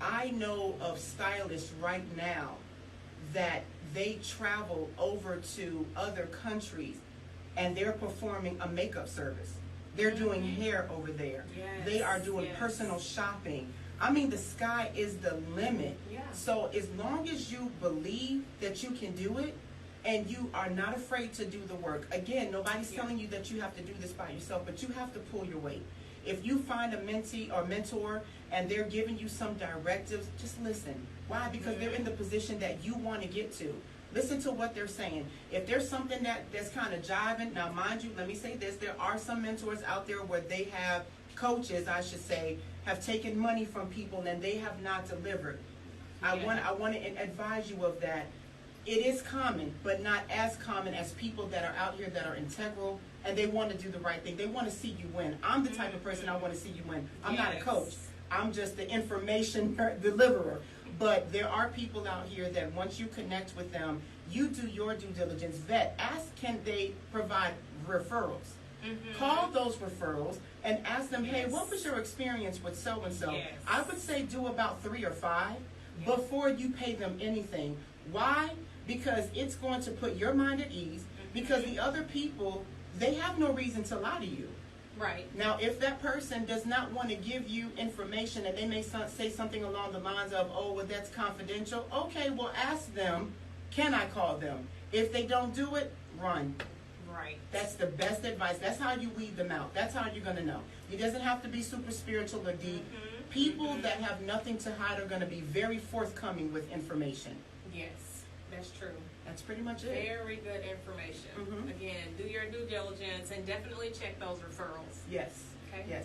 I know of stylists right now that they travel over to other countries and they're performing a makeup service. They're doing hair over there. They are doing personal shopping. I mean, the sky is the limit. So as long as you believe that you can do it and you are not afraid to do the work. Again, nobody's telling you that you have to do this by yourself, but you have to pull your weight. If you find a mentee or mentor and they're giving you some directives, just listen. Why? Because they're in the position that you want to get to. Listen to what they're saying. If there's something that's kind of jiving, now mind you, let me say this, there are some mentors out there where they have coaches, I should say, have taken money from people and they have not delivered. I want to advise you of that. It is common, but not as common as people that are out here that are integral and they want to do the right thing. They want to see you win. I'm the type of person I want to see you win. I'm not a coach. I'm just the information deliverer. But there are people out here that once you connect with them, you do your due diligence, vet, ask can they provide referrals. Call those referrals and ask them, hey, what was your experience with so-and-so? I would say do about 3 or 5 before you pay them anything. Why? Because it's going to put your mind at ease, because the other people, they have no reason to lie to you. Right. Now, if that person does not want to give you information and they may say something along the lines of, oh, well, that's confidential. Okay, well, ask them, can I call them? If they don't do it, run. Right. That's the best advice. That's how you weed them out. That's how you're going to know. It doesn't have to be super spiritual or deep. People that have nothing to hide are going to be very forthcoming with information. Yes, that's true. That's pretty much it. Very good information. Again, do your due diligence and definitely check those referrals. Yes. Okay. Yes.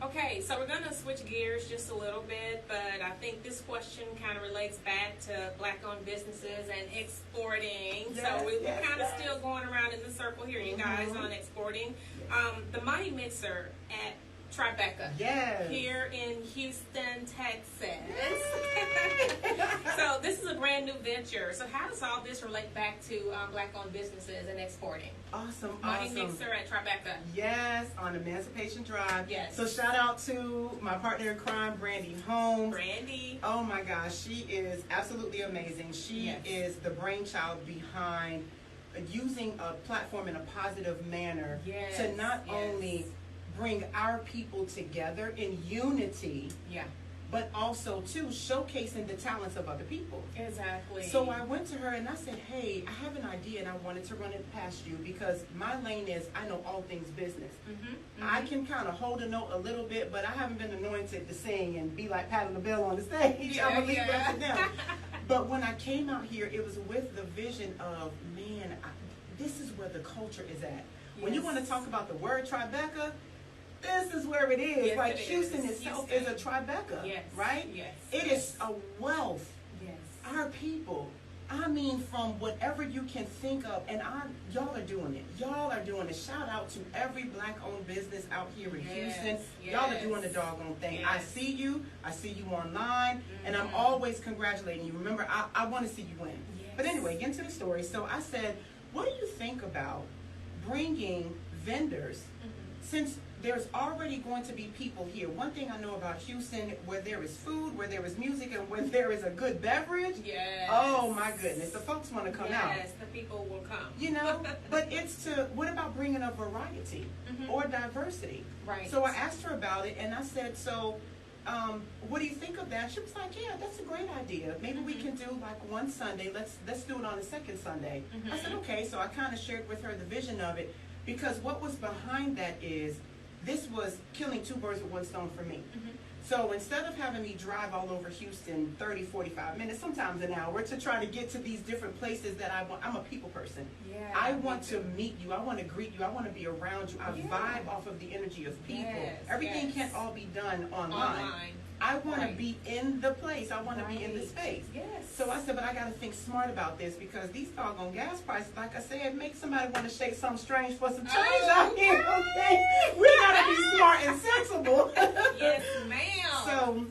Okay, so we're going to switch gears just a little bit, but I think this question kind of relates back to black-owned businesses and exporting. So we're kind of still going around in the circle here, you guys, on exporting. The Money Mixer at Tribeca. Here in Houston, Texas. So this is a brand new venture. So how does all this relate back to black-owned businesses and exporting? Awesome. Money Mixer at Tribeca. Yes, on Emancipation Drive. Yes. So shout out to my partner in crime, Brandy Holmes. Brandy. Oh my gosh, she is absolutely amazing. She is the brainchild behind using a platform in a positive manner to not only bring our people together in unity, but also too showcasing the talents of other people. Exactly. So I went to her and I said, hey, I have an idea and I wanted to run it past you because my lane is I know all things business. I can kind of hold a note a little bit, but I haven't been anointed to sing and be like Pat LaBelle on the stage. I'm a leader to them. But when I came out here, it was with the vision of, man, this is where the culture is at. When you want to talk about the word Tribeca, this is where it is. Like Houston itself is a Tribeca, right? It is a wealth. Our people, I mean, from whatever you can think of, and y'all are doing it. Y'all are doing it. Shout out to every black-owned business out here in Houston. Y'all are doing the doggone thing. I see you. I see you online, and I'm always congratulating you. Remember, I want to see you win. But anyway, get into the story. So I said, what do you think about bringing vendors, since there's already going to be people here. One thing I know about Houston, where there is food, where there is music, and where there is a good beverage, oh my goodness, the folks want to come out. Yes, the people will come. You know, but what about bringing a variety or diversity? Right. So I asked her about it, and I said, so what do you think of that? She was like, yeah, that's a great idea. Maybe we can do like one Sunday. Let's do it on the second Sunday. I said, okay. So I kind of shared with her the vision of it, because what was behind that is, this was killing 2 birds with 1 stone for me. So instead of having me drive all over Houston 30, 45 minutes, sometimes an hour, to try to get to these different places that I want, I'm a people person. I want to meet you. I want to greet you. I want to be around you. I vibe off of the energy of people. Everything can't all be done online. I want to be in the place. I want to be in the space. So I said, but I got to think smart about this, because these doggone gas prices, like I said, make somebody want to shake something strange for some change out here, okay? We got to be smart and sensible. Yes, ma'am. So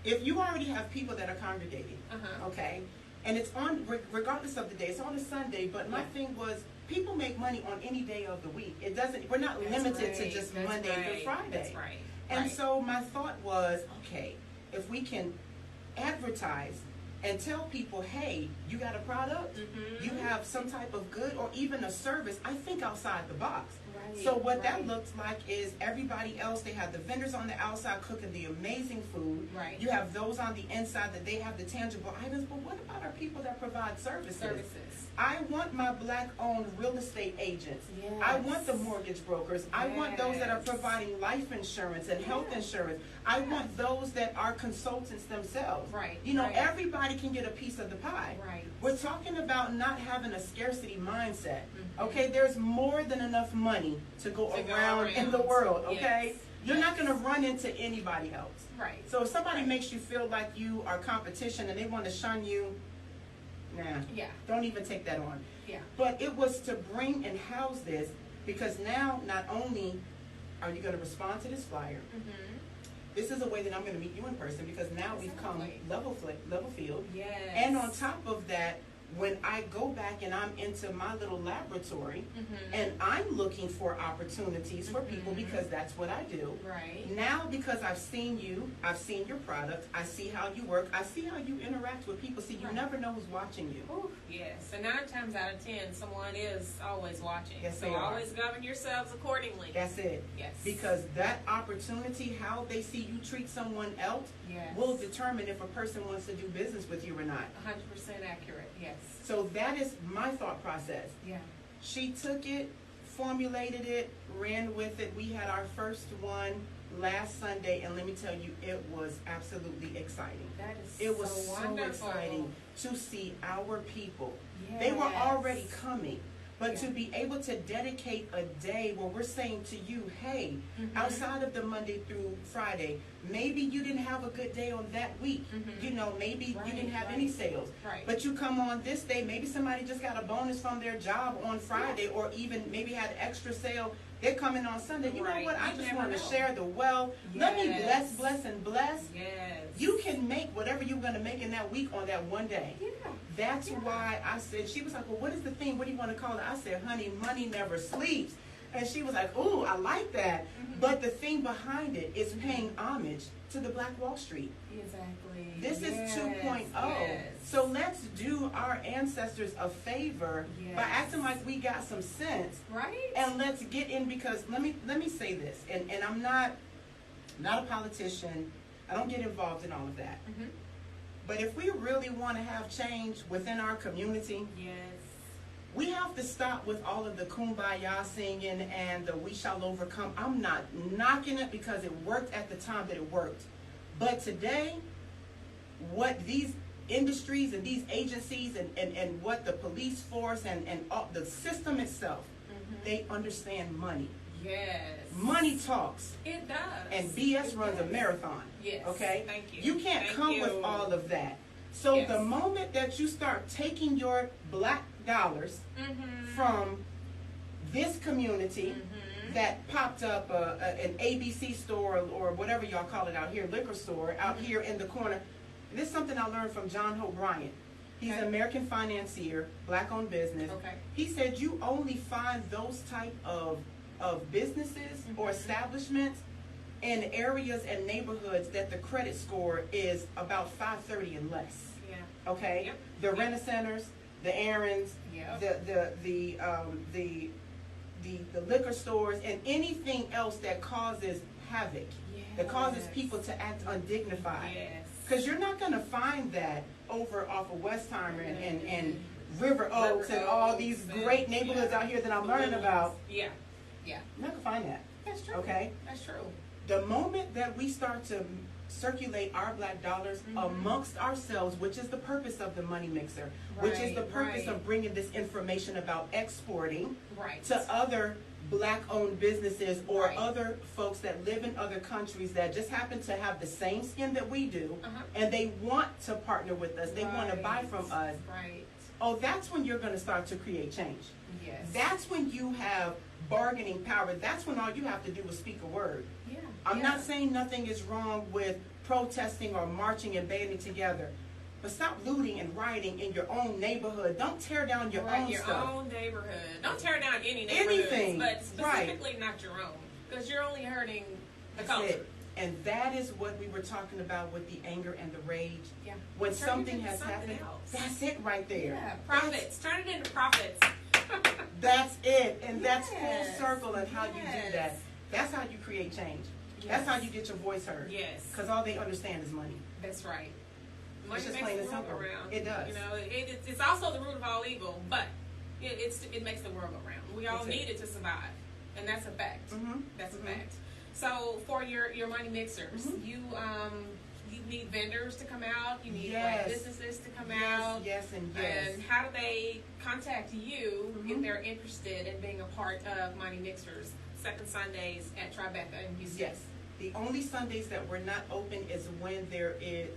if you already have people that are congregating, okay, and it's on, regardless of the day, it's on a Sunday, but my thing was, people make money on any day of the week. It doesn't, we're not limited to just Monday to Friday. That's right. And so my thought was, okay, if we can advertise and tell people, hey, you got a product, you have some type of good or even a service, I think outside the box. So what that looks like is everybody else, they have the vendors on the outside cooking the amazing food. You have those on the inside that they have the tangible items, but what about our people that provide services? I want my black-owned real estate agents. I want the mortgage brokers. I want those that are providing life insurance and health insurance. I want those that are consultants themselves. You know, everybody can get a piece of the pie. We're talking about not having a scarcity mindset. Okay, there's more than enough money to go around in the world. Okay, You're not going to run into anybody else. Right. So if somebody makes you feel like you are competition and they want to shun you, don't even take that on. Yeah. But it was to bring and house this, because now not only are you going to respond to this flyer, this is a way that I'm going to meet you in person, because now we've come level field. Yes. And on top of that, when I go back and I'm into my little laboratory and I'm looking for opportunities for people, because that's what I do. Right. Now, because I've seen you, I've seen your product, I see how you work, I see how you interact with people. See, you never know who's watching you. Ooh, yes. And 9 times out of 10, someone is always watching. Yes, so they are. always govern yourselves accordingly. That's it. Yes. Because that opportunity, how they see you treat someone else, will determine if a person wants to do business with you or not. 100% accurate. Yes. So that is my thought process. Yeah. She took it, formulated it, ran with it. We had our first one last Sunday, and let me tell you, it was absolutely exciting. That is It was so so wonderful. exciting to see our people. Yes. They were already coming. But to be able to dedicate a day where we're saying to you, hey, outside of the Monday through Friday, maybe you didn't have a good day on that week. You know, maybe you didn't have any sales. Right. But you come on this day, maybe somebody just got a bonus from their job on Friday, or even maybe had extra sale. They're coming on Sunday. You know what? I just want to share the wealth. Let me bless, and bless. Yes. You can make whatever you're going to make in that week on that one day. Yeah. That's why I said, she was like, well, what is the thing? What do you want to call it? I said, honey, money never sleeps. And she was like, ooh, I like that. But the thing behind it is paying homage to the Black Wall Street. Exactly. This is 2.0. Yes. So let's do our ancestors a favor by acting like we got some sense. Right. And let's get in, because let me say this, and I'm not a politician. I don't get involved in all of that. But if we really want to have change within our community, we have to stop with all of the kumbaya singing and the we shall overcome. I'm not knocking it, because it worked at the time that it worked. But today, what these industries and these agencies and what the police force and all, the system itself, they understand money. Yes. Money talks. It does. And BS runs a marathon. Yes. Okay? Thank you. You can't come with all of that. So the moment that you start taking your black dollars from this community that popped up an ABC store or whatever y'all call it out here, liquor store out here in the corner. This is something I learned from John Hope Bryant. He's an American financier, black-owned business. He said you only find those type of businesses or establishments in areas and neighborhoods that the credit score is about 530 and less. Okay? The Rent-A-Centers, the Aaron's, the liquor stores, and anything else that causes havoc, that causes people to act undignified. Because you're not going to find that over off of Westheimer and River Oaks and all these great neighborhoods out here that I'm learning about. You're not going to find that. That's true. Okay? That's true. The moment that we start to circulate our black dollars amongst ourselves, which is the purpose of the money mixer, which is the purpose of bringing this information about exporting to other black-owned businesses or other folks that live in other countries that just happen to have the same skin that we do, and they want to partner with us, they want to buy from us. Oh, that's when you're going to start to create change. That's when you have bargaining power. That's when all you have to do is speak a word. I'm not saying nothing is wrong with protesting or marching and banding together, but stop looting and rioting in your own neighborhood. Don't tear down your own stuff. Your own neighborhood. Don't tear down any neighborhood, but specifically not your own, because you're only hurting the culture. And that is what we were talking about with the anger and the rage. When something has happened, that's it right there. Profits. Turn it into profits. That's it. And that's full circle of how you do that. That's how you create change. That's how you get your voice heard. Because all they understand is money. That's right. Money makes the world go around. It does. You know, it's also the root of all evil, but it makes the world go round. We all need it to survive, and that's a fact. That's a fact. So for your money mixers, you you need vendors to come out. You need Yes. like businesses to come out. Yes, and yes. And how do they contact you if Mhm. they're interested in being a part of Mighty Mixers second Sundays at Tribeca in Houston? Yes. The only Sundays that we're not open is when there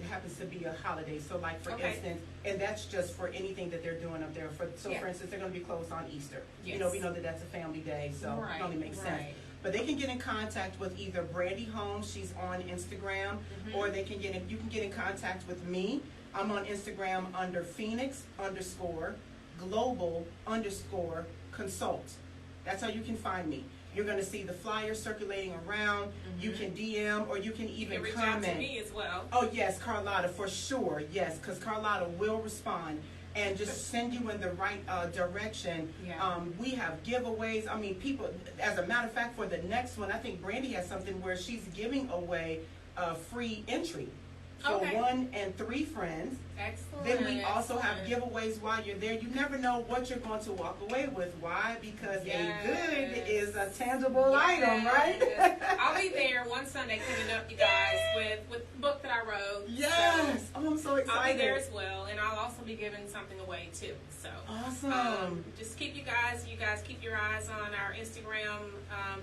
happens to be a holiday. So, like for Okay. instance, and that's just for anything that they're doing up there. Yeah. For instance, they're going to be closed on Easter. Yes. You know, we know that that's a family day, so Right, it only makes sense. right. But they can get in contact with either Brandy Holmes, she's on Instagram, Mhm. or you can get in contact with me. I'm on Instagram under Phoenix_global_consult. That's how you can find me. You're going to see the flyer circulating around. You Mhm. can DM or you can You even can reach comment. out to me as well. Oh yes, Carlotta, for sure. Yes, because Carlotta will respond and just send you in the right direction. Yeah. We have giveaways. I mean, people. As a matter of fact, for the next one, I think Brandy has something where she's giving away free entry for Okay. 1 and 3 friends. Excellent. Then we also have excellent. giveaways while you're there. You never know what you're going to walk away with. Why? Because Yes. a good is a tangible item, right? Yes. I'll be there one Sunday coming up, you guys, with the book that I wrote. Yes. So Oh, I'm so excited. I'll be there as well, and I'll also be giving something away too. So Awesome. just keep you guys keep your eyes on our Instagram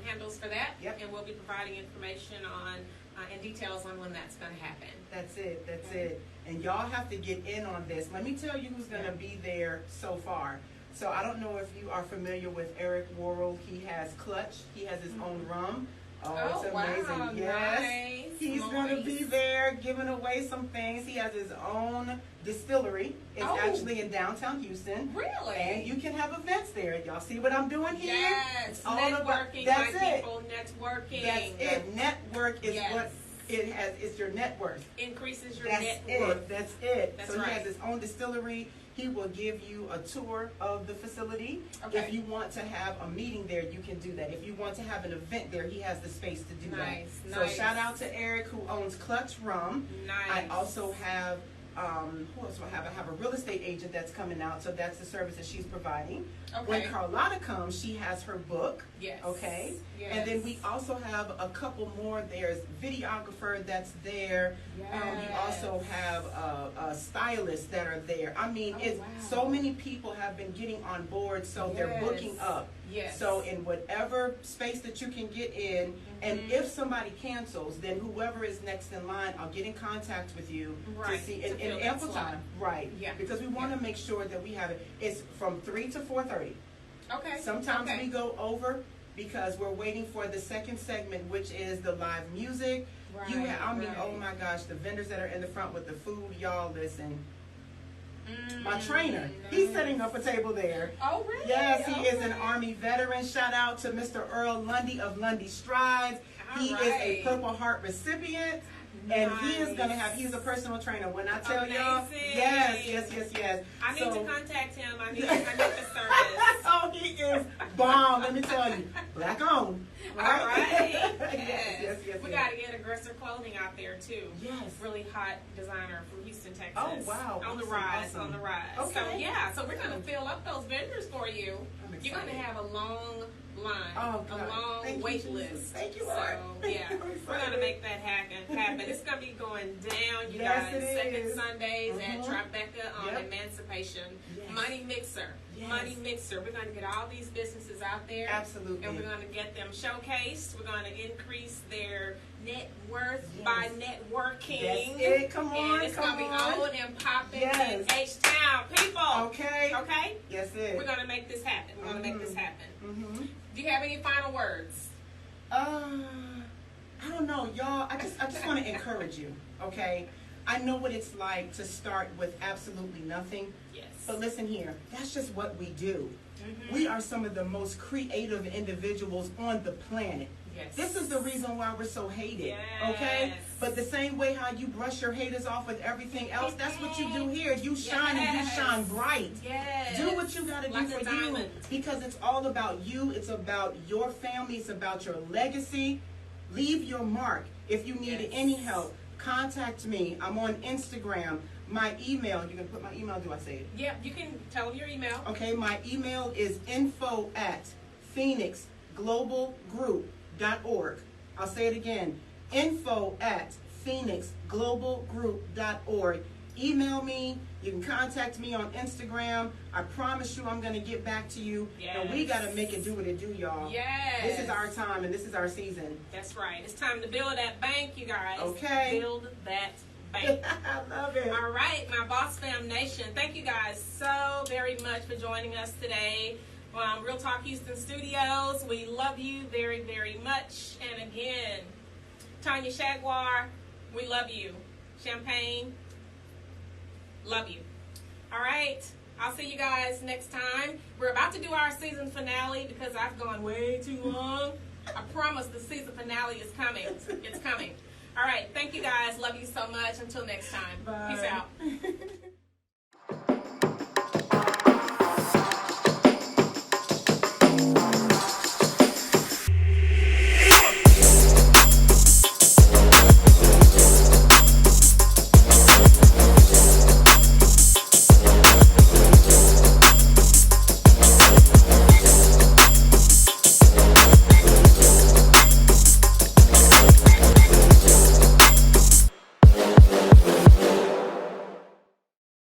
handles for that, Yep. and we'll be providing information on and details on when that's going to happen. That's it. That's Okay. it. And y'all have to get in on this. Let me tell you who's going to be there so far. So I don't know if you are familiar with Eric Worrell. He has Clutch. He has his own rum. Oh, it's amazing. Wow, Yes. nice, He's going to be nice. there giving away some things. He has his own distillery. It's Oh. actually in downtown Houston. Really? And you can have events there. Y'all see what I'm doing here? Yes, It's all about- networking, that's my it. people, networking. That's it. Network is Yes. what it has. It's your net worth. Increases your That's net it. worth. That's it. That's so he right. has his own distillery. He will give you a tour of the facility. Okay. If you want to have a meeting there, you can do that. If you want to have an event there, he has the space to do Nice, that. So nice. shout out to Eric who owns Clutch Rum. Nice. I also have who else do I have? I have a real estate agent that's coming out, so that's the service that she's providing. Okay. When Carlotta comes, she has her book. Yes. Okay. Yes. And then we also have a couple more. There's videographer that's there. We also Yes. have a stylist that are there. I mean, Oh, it's wow. so many people have been getting on board, so they're Yes. booking up. Yes. So in whatever space that you can get in, and Mhm. if somebody cancels, then whoever is next in line, I'll get in contact with you Right, to see to in fill that ample slot. time, right? Yeah. Because we want Yeah. to make sure that we have it. It's from 3 to 4:30. Okay. Sometimes okay. we go over because we're waiting for the second segment, which is the live music. Right, I mean, right. oh my gosh, the vendors that are in the front with the food, y'all listen. My Mm, trainer, he's nice. setting up a table there. Oh, really? Yes, he is an Okay. Army veteran. Shout out to Mr. Earl Lundy of Lundy Strides. He is a Alright. Purple Heart recipient. And he is going to Nice. he's a personal trainer. When I tell y'all, Amazing. yes. I need So- to contact him. I need the service. Oh, he is bomb. Let me tell you, black owned. All right. yes. We got to get Aggressor Clothing out there too. Yes. Really hot designer from Houston, Texas. Oh, wow. On the Awesome, rise, awesome. on the rise. Okay. So yeah, so we're gonna fill up those vendors for you. I'm You're gonna excited. have a long line, Oh, a God. long Thank you, wait Jesus. list. Thank you, So Lord. yeah, I'm we're excited. gonna make that happen. It's gonna be going down, you Yes, guys. it Second is. Sundays at Mhm. Tribeca on Yep. Emancipation. Yes. Money Mixer. Yes. Money Mixer. We're gonna get all these businesses out there. Absolutely. And we're going to get them showcased. We're going to increase their net worth Yes. by networking. That's it. Come on, And it's come going to on. be on and popping Yes. in H-Town. People. Okay. Okay? Yes, it. We're going to make this happen. We're going to make this happen. Mm-hmm. Do you have any final words? I don't know, y'all. I just want to encourage you. Okay. I know what it's like to start with absolutely nothing. Yes. But listen here, that's just what we do. Mhm. We are some of the most creative individuals on the planet. Yes. This is the reason why we're so hated. Yes. Okay? But the same way how you brush your haters off with everything else, that's what you do here. You shine and you Yes. shine bright. Yes. Do what you got to Like do a for diamond. you. Because it's all about you. It's about your family. It's about your legacy. Leave your mark. If you need Yes. any help, contact me. I'm on Instagram. My email, you can put my email, do I say it? Yeah, you can tell them your email. Okay, my email is info@phoenixglobalgroup.org. I'll say it again, info@ phoenixglobalgroup.org. Email me. You can contact me on Instagram. I promise you I'm going to get back to you. Yes. And we got to make it do what it do, y'all. Yes. This is our time and this is our season. That's right. It's time to build that bank, you guys. Okay. Build that bank. I love it. All right, my Boss Fam Nation. Thank you guys so very much for joining us today. Real Talk Houston Studios. We love you very, very much. And again, Tanya Shagwar, we love you. Champagne, love you. All right, I'll see you guys next time. We're about to do our season finale because I've gone way too long. I promise the season finale is coming. It's coming. All right, thank you guys. Love you so much. Until next time. Bye. Peace out.